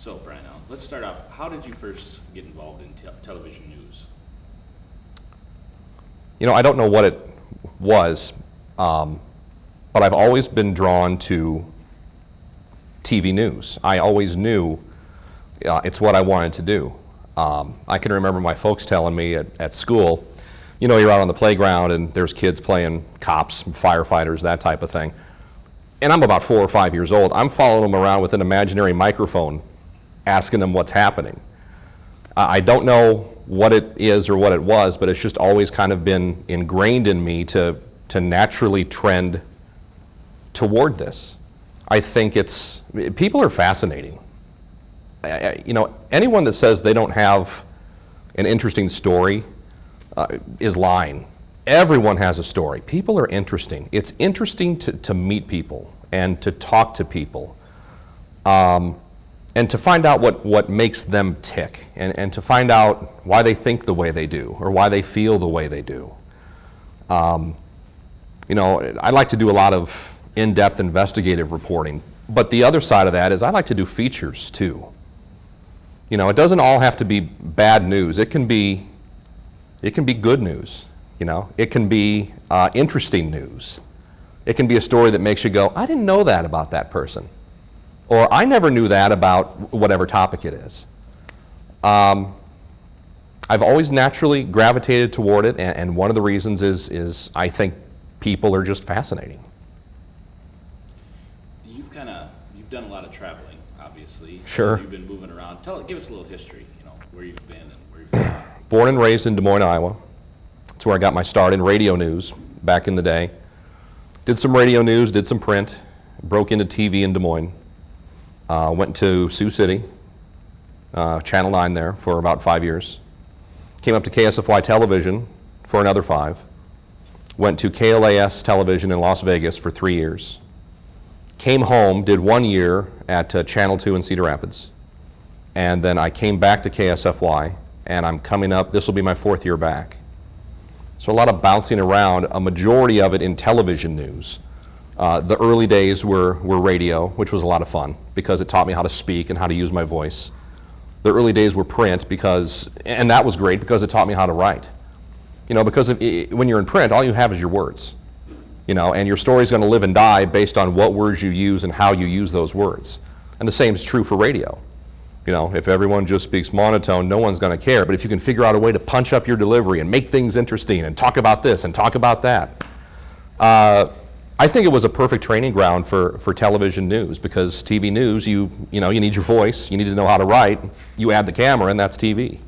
So, Brian, let's start off. How did you first get involved in television news? You know, I don't know what it was, but I've always been drawn to TV news. I always knew it's what I wanted to do. I can remember my folks telling me at school, you know, you're out on the playground and there's kids playing cops, firefighters, that type of thing. And I'm about 4 or 5 years old. I'm following them around with an imaginary microphone, asking them what's happening. I don't know what it is or what it was, but it's just always kind of been ingrained in me to naturally trend toward this. I think people are fascinating. You know, anyone that says they don't have an interesting story is lying. Everyone has a story. People are interesting. It's interesting to meet people and to talk to people and to find out what makes them tick and to find out why they think the way they do or why they feel the way they do. You know, I like to do a lot of in-depth investigative reporting, but the other side of that is I like to do features too. You know, it doesn't all have to be bad news. It can be good news. You know, it can be interesting news. It can be a story that makes you go, I didn't know that about that person. Or I never knew that about whatever topic it is. I've always naturally gravitated toward it, and one of the reasons is I think people are just fascinating. You've done a lot of traveling, obviously. Sure. You've been moving around. Give us a little history, you know, where you've been and where you've been. Born and raised in Des Moines, Iowa. That's where I got my start in radio news back in the day. Did some radio news, did some print, broke into TV in Des Moines. Went to Sioux City, Channel 9 there for about 5 years. Came up to KSFY television for another 5. Went to KLAS television in Las Vegas for 3 years. Came home, did 1 year at Channel 2 in Cedar Rapids. And then I came back to KSFY, and I'm coming up, this will be my 4th year back. So a lot of bouncing around, a majority of it in television news. The early days were radio, which was a lot of fun because it taught me how to speak and how to use my voice. The early days were print and that was great because it taught me how to write. You know, because when you're in print, all you have is your words. You know, and your story's going to live and die based on what words you use and how you use those words. And the same is true for radio. You know, if everyone just speaks monotone, no one's going to care. But if you can figure out a way to punch up your delivery and make things interesting and talk about this and talk about that, I think it was a perfect training ground for television news you need your voice, you need to know how to write, you add the camera, and that's TV.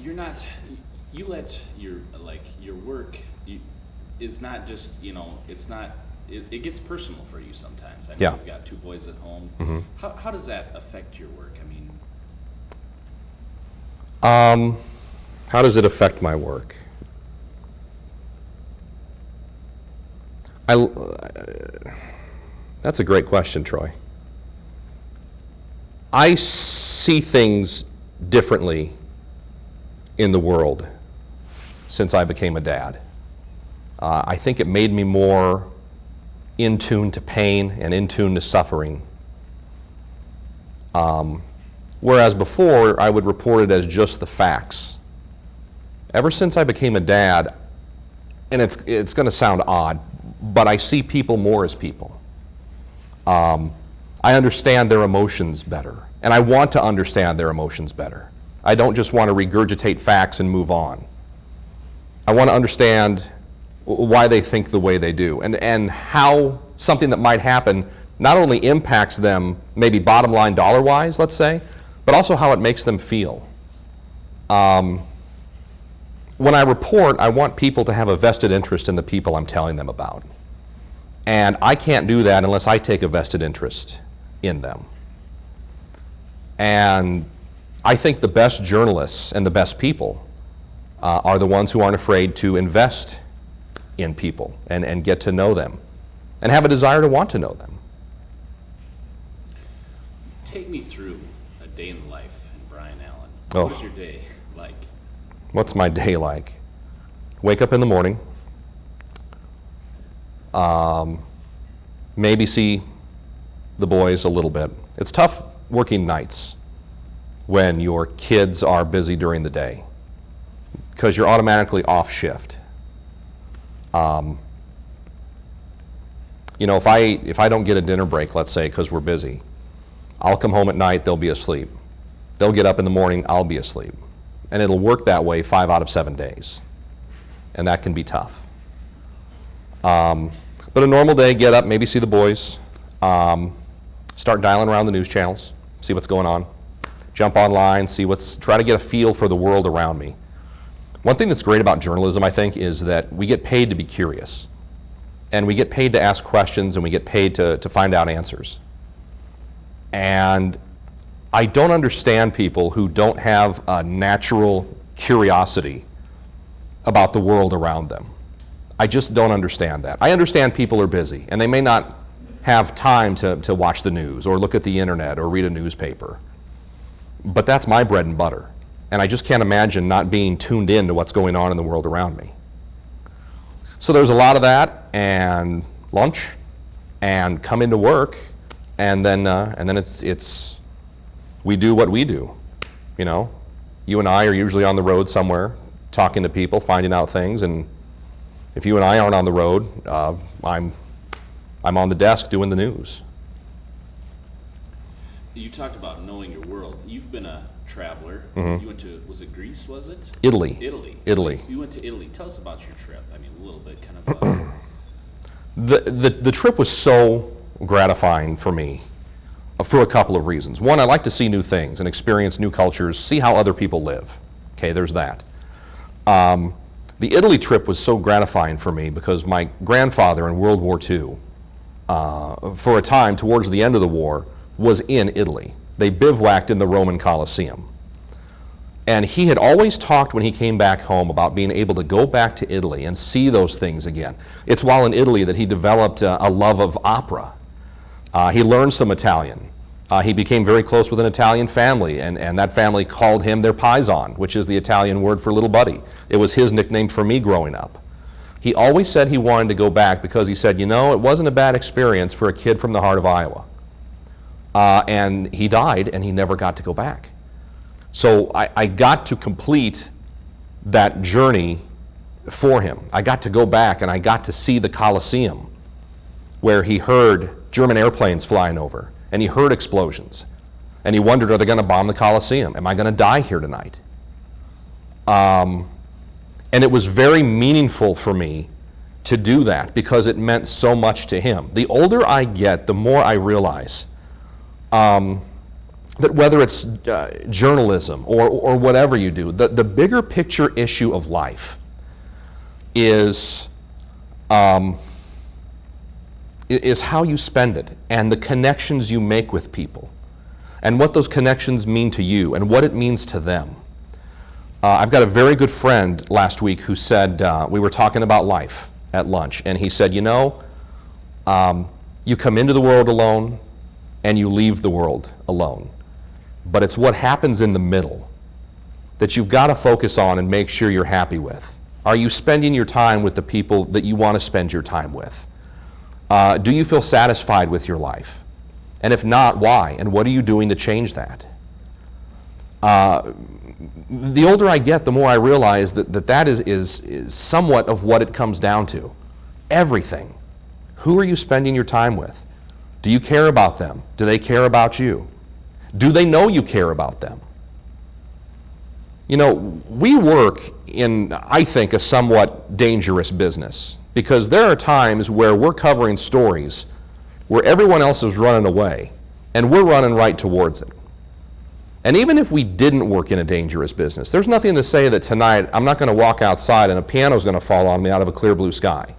You let your work is not just, you know, it's not, it gets personal for you sometimes. I know you've got 2 boys at home. Mm-hmm. How does that affect your work? I mean, how does it affect my work? That's a great question, Troy. I see things differently in the world since I became a dad. I think it made me more in tune to pain and in tune to suffering. Whereas before, I would report it as just the facts. Ever since I became a dad, and it's going to sound odd, but I see people more as people. I understand their emotions better, and I want to understand their emotions better. I don't just want to regurgitate facts and move on. I want to understand why they think the way they do, and how something that might happen not only impacts them, maybe bottom line dollar-wise, let's say, but also how it makes them feel. When I report, I want people to have a vested interest in the people I'm telling them about. And I can't do that unless I take a vested interest in them. And I think the best journalists and the best people are the ones who aren't afraid to invest in people and get to know them and have a desire to want to know them. Take me through a day in the life in Brian Allen. Oh. What's your day like? What's my day like? Wake up in the morning, maybe see the boys a little bit. It's tough working nights when your kids are busy during the day because you're automatically off shift. You know, if I don't get a dinner break, let's say, because we're busy, I'll come home at night, they'll be asleep. They'll get up in the morning, I'll be asleep. And it'll work that way 5 out of 7 days. And that can be tough. But a normal day, get up, maybe see the boys, start dialing around the news channels, see what's going on, jump online, try to get a feel for the world around me. One thing that's great about journalism, I think, is that we get paid to be curious. And we get paid to ask questions, and we get paid to find out answers. And I don't understand people who don't have a natural curiosity about the world around them. I just don't understand that. I understand people are busy, and they may not have time to watch the news or look at the internet or read a newspaper. But that's my bread and butter. And I just can't imagine not being tuned in to what's going on in the world around me. So there's a lot of that, and lunch, and come into work, and then it's we do what we do. You know, you and I are usually on the road somewhere, talking to people, finding out things, and if you and I aren't on the road, I'm on the desk doing the news. You talked about knowing your world. You've been a traveler. Mm-hmm. You went to, was it Greece, was it? Italy. Italy. You went to Italy. Tell us about your trip. I mean, a little bit, kind of. The trip was so gratifying for me for a couple of reasons. One, I like to see new things and experience new cultures, see how other people live. Okay, there's that. The Italy trip was so gratifying for me because my grandfather in World War II, for a time towards the end of the war, was in Italy. They bivouacked in the Roman Colosseum. And he had always talked when he came back home about being able to go back to Italy and see those things again. It's while in Italy that he developed a love of opera. He learned some Italian. He became very close with an Italian family, and that family called him their paisan, which is the Italian word for little buddy. It was his nickname for me growing up. He always said he wanted to go back because he said, you know, it wasn't a bad experience for a kid from the heart of Iowa. And he died, and he never got to go back. So I got to complete that journey for him. I got to go back, and I got to see the Colosseum, where he heard German airplanes flying over, and he heard explosions. And he wondered, are they going to bomb the Colosseum? Am I going to die here tonight? And it was very meaningful for me to do that because it meant so much to him. The older I get, the more I realize that whether it's journalism or whatever you do, the bigger picture issue of life is how you spend it and the connections you make with people and what those connections mean to you and what it means to them. I've got a very good friend last week who said, we were talking about life at lunch, and he said, you know, you come into the world alone and you leave the world alone. But it's what happens in the middle that you've got to focus on and make sure you're happy with. Are you spending your time with the people that you want to spend your time with? Do you feel satisfied with your life? And if not, why? And what are you doing to change that? The older I get, the more I realize that is somewhat of what it comes down to. Everything. Who are you spending your time with? Do you care about them? Do they care about you? Do they know you care about them? You know, we work in, I think, a somewhat dangerous business because there are times where we're covering stories where everyone else is running away and we're running right towards it. And even if we didn't work in a dangerous business, there's nothing to say that tonight I'm not going to walk outside and a piano's going to fall on me out of a clear blue sky.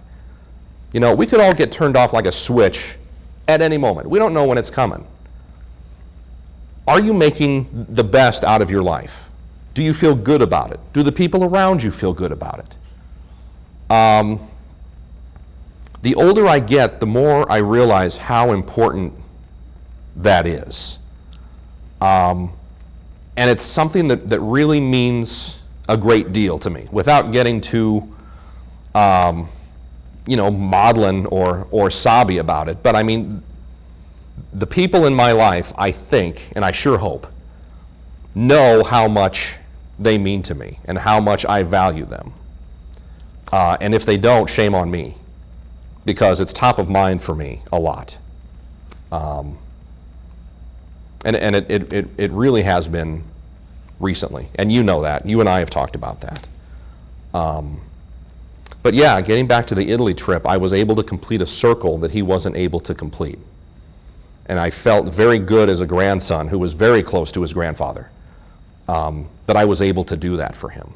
You know, we could all get turned off like a switch at any moment. We don't know when it's coming. Are you making the best out of your life? Do you feel good about it? Do the people around you feel good about it? The older I get, the more I realize how important that is. And it's something that really means a great deal to me, without getting too, maudlin or sobby about it. But I mean, the people in my life, I think, and I sure hope, know how much they mean to me and how much I value them. And if they don't, shame on me, because it's top of mind for me a lot. And it really has been recently, and you know that. You and I have talked about that. But yeah, getting back to the Italy trip, I was able to complete a circle that he wasn't able to complete. And I felt very good as a grandson who was very close to his grandfather, that I was able to do that for him.